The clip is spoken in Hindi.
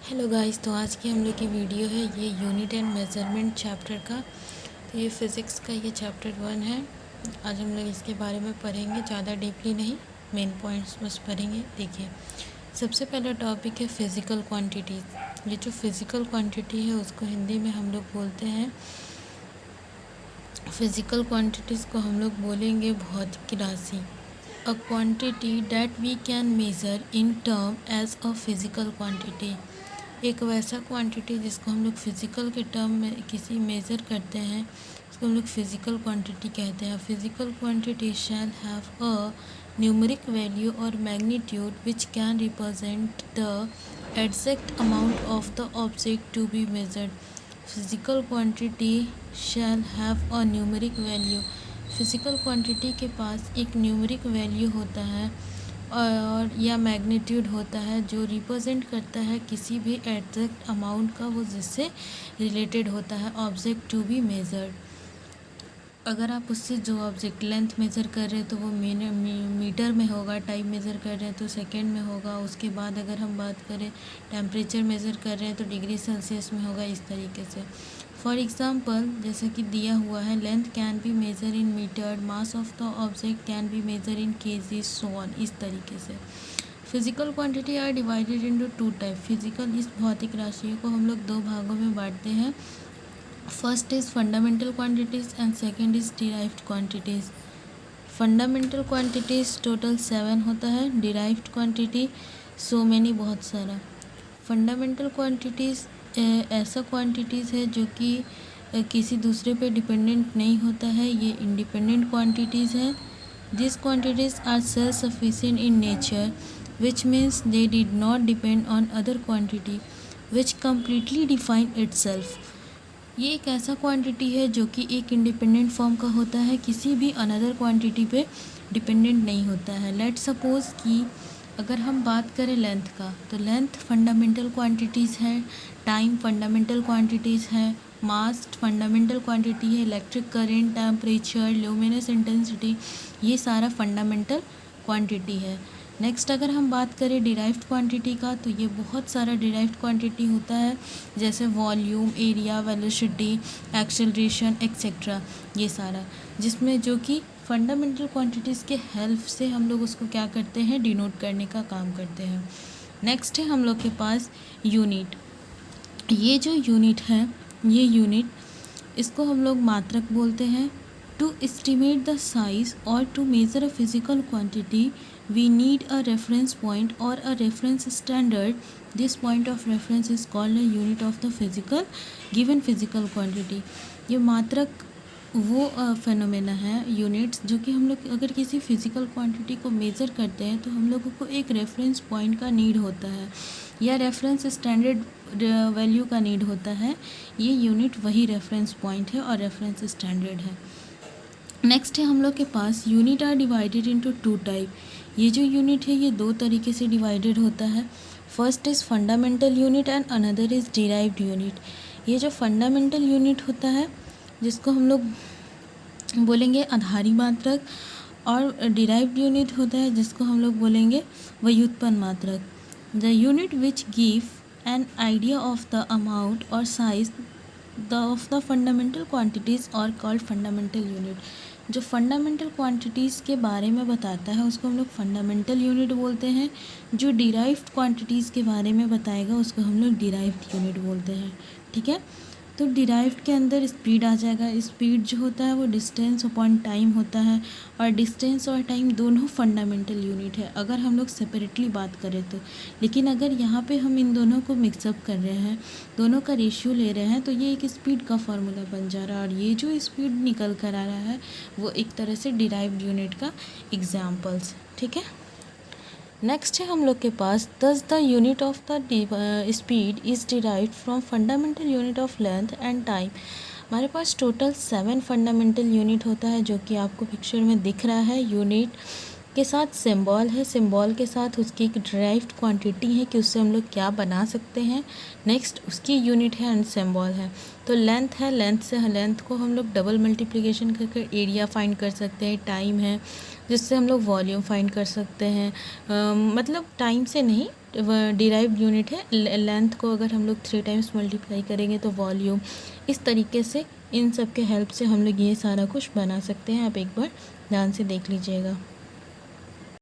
हेलो गाइस, तो आज की हम लोग की वीडियो है ये यूनिट एंड मेजरमेंट चैप्टर का। तो ये फ़िज़िक्स का ये चैप्टर 1 है। आज हम लोग इसके बारे में पढ़ेंगे, ज़्यादा डीपली नहीं, मेन पॉइंट्स बस पढ़ेंगे। देखिए, सबसे पहला टॉपिक है फ़िज़िकल क्वांटिटीज़। ये जो फ़िज़िकल क्वांटिटी है उसको हिंदी में हम लोग बोलते हैं, फ़िज़िकल क्वांटिटीज़ को हम लोग बोलेंगे भौतिक राशि। A quantity that we can measure in term as a physical quantity. एक वैसा क्वांटिटी जिसको हम लोग फिज़िकल के टर्म में किसी मेज़र करते हैं, उसको हम लोग फिज़िकल क्वांटिटी कहते हैं। Physical quantity shall have a numeric value और magnitude which can represent the exact amount of the object to be measured. Physical quantity shall have a numeric value. Physical quantity के पास एक न्यूमेरिक वैल्यू होता है और या मैग्नीट्यूड होता है जो रिप्रेजेंट करता है किसी भी एग्जैक्ट अमाउंट का, वो जिससे रिलेटेड होता है ऑब्जेक्ट टू बी मेजर्ड। अगर आप उससे जो ऑब्जेक्ट लेंथ मेज़र कर रहे हैं तो वो मीटर में होगा, टाइम मेज़र कर रहे हैं तो सेकंड में होगा। उसके बाद अगर हम बात करें टेम्परेचर मेज़र कर रहे हैं तो डिग्री सेल्सियस में होगा, इस तरीके से। फॉर एग्ज़ाम्पल, जैसे कि दिया हुआ है, length can be measure in metre, mass of the object can be measure in KG, so on, इस तरीके से। Physical quantity are divided into two type. Physical इस भौतिक राशियों को हम लोग दो भागों में बांटते हैं। First is fundamental quantities and second is derived quantities. Fundamental quantities total 7 होता है, डिराइव्ड क्वांटिटी सो मैनी, बहुत सारा। फंडामेंटल क्वांटिटीज़ ऐसा क्वांटिटीज़ है जो कि किसी दूसरे पे डिपेंडेंट नहीं होता है, ये इंडिपेंडेंट क्वांटिटीज़ है। This quantities are self sufficient in nature, which means they did not depend on other quantity which completely define itself। ये एक ऐसा क्वांटिटी है जो कि एक इंडिपेंडेंट फॉर्म का होता है, किसी भी अनदर क्वांटिटी पे डिपेंडेंट नहीं होता है। लेट्स सपोज़ कि अगर हम बात करें लेंथ का, तो लेंथ फंडामेंटल क्वांटिटीज़ है, टाइम फंडामेंटल क्वांटिटीज़ है, मास फंडामेंटल क्वांटिटी है, electric current, temperature, luminous intensity, ये सारा फंडामेंटल क्वांटिटी है। नेक्स्ट अगर हम बात करें डिराइव्ड क्वांटिटी का, तो ये बहुत सारा डिराइव्ड क्वांटिटी होता है, जैसे volume, area, velocity, acceleration etcetera, ये सारा, जिसमें जो कि फंडामेंटल क्वांटिटीज़ के हेल्प से हम लोग उसको क्या करते हैं, डिनोट करने का काम करते हैं। नेक्स्ट है हम लोग के पास यूनिट। ये जो यूनिट है, ये यूनिट, इसको हम लोग मात्रक बोलते हैं। टू एस्टिमेट द साइज और to measure a physical quantity we need a reference point or a reference standard. This point of reference is called a unit of the given physical quantity। ये मात्रक वो फेनोमेना है, यूनिट्स, जो कि हम लोग अगर किसी फिज़िकल क्वांटिटी को मेज़र करते हैं तो हम लोगों को एक रेफरेंस पॉइंट का नीड होता है या रेफरेंस स्टैंडर्ड वैल्यू का नीड होता है। ये यूनिट वही रेफरेंस पॉइंट है और रेफरेंस स्टैंडर्ड है। नेक्स्ट है हम लोग के पास unit are divided into two type. ये जो यूनिट है ये दो तरीके से डिवाइडेड होता है। First is fundamental unit and another is derived unit. ये जो फंडामेंटल यूनिट होता है, जिसको हम लोग बोलेंगे आधारी मात्रक, और डिराइव्ड यूनिट होता है जिसको हम लोग बोलेंगे व्युत्पन्न मात्रक। The unit which give an idea of the amount और size of the fundamental quantities और कॉल्ड फंडामेंटल यूनिट। जो फंडामेंटल क्वांटिटीज़ के बारे में बताता है उसको हम लोग फंडामेंटल यूनिट बोलते हैं। जो डिराइव्ड क्वांटिटीज़ के बारे में बताएगा उसको हम लोग डिराइव्ड यूनिट बोलते हैं। ठीक है, तो डिराइव्ड के अंदर स्पीड आ जाएगा। स्पीड जो होता है वो डिस्टेंस अपॉन टाइम होता है, और डिस्टेंस और टाइम दोनों फंडामेंटल यूनिट है अगर हम लोग सेपरेटली बात करें तो। लेकिन अगर यहाँ पे हम इन दोनों को मिक्सअप कर रहे हैं, दोनों का रेशियो ले रहे हैं, तो ये एक स्पीड का फार्मूला बन जा रहा है, और ये जो स्पीड निकल कर आ रहा है वो एक तरह से डिराइव्ड यूनिट का एग्जाम्पल्स। ठीक है, नेक्स्ट है हम लोग के पास दस the unit of the speed is derived from fundamental unit of length and time. हमारे पास टोटल 7 फंडामेंटल यूनिट होता है, जो कि आपको पिक्चर में दिख रहा है। यूनिट के साथ सिंबल है, सिंबल के साथ उसकी एक डिराइव्ड क्वांटिटी है कि उससे हम लोग क्या बना सकते हैं। नेक्स्ट उसकी यूनिट है एंड सिंबल है। तो लेंथ है, लेंथ से लेंथ को हम लोग डबल मल्टीप्लिकेशन करके एरिया फाइंड कर सकते हैं। टाइम है, जिससे हम लोग वॉल्यूम फाइंड कर सकते हैं। मतलब टाइम से नहीं, डिराइव्ड यूनिट है। लेंथ को अगर हम लोग 3 टाइम्स मल्टीप्लाई करेंगे तो वॉल्यूम। इस तरीके से इन सब के हेल्प से हम लोग ये सारा कुछ बना सकते हैं। आप एक बार ध्यान से देख लीजिएगा।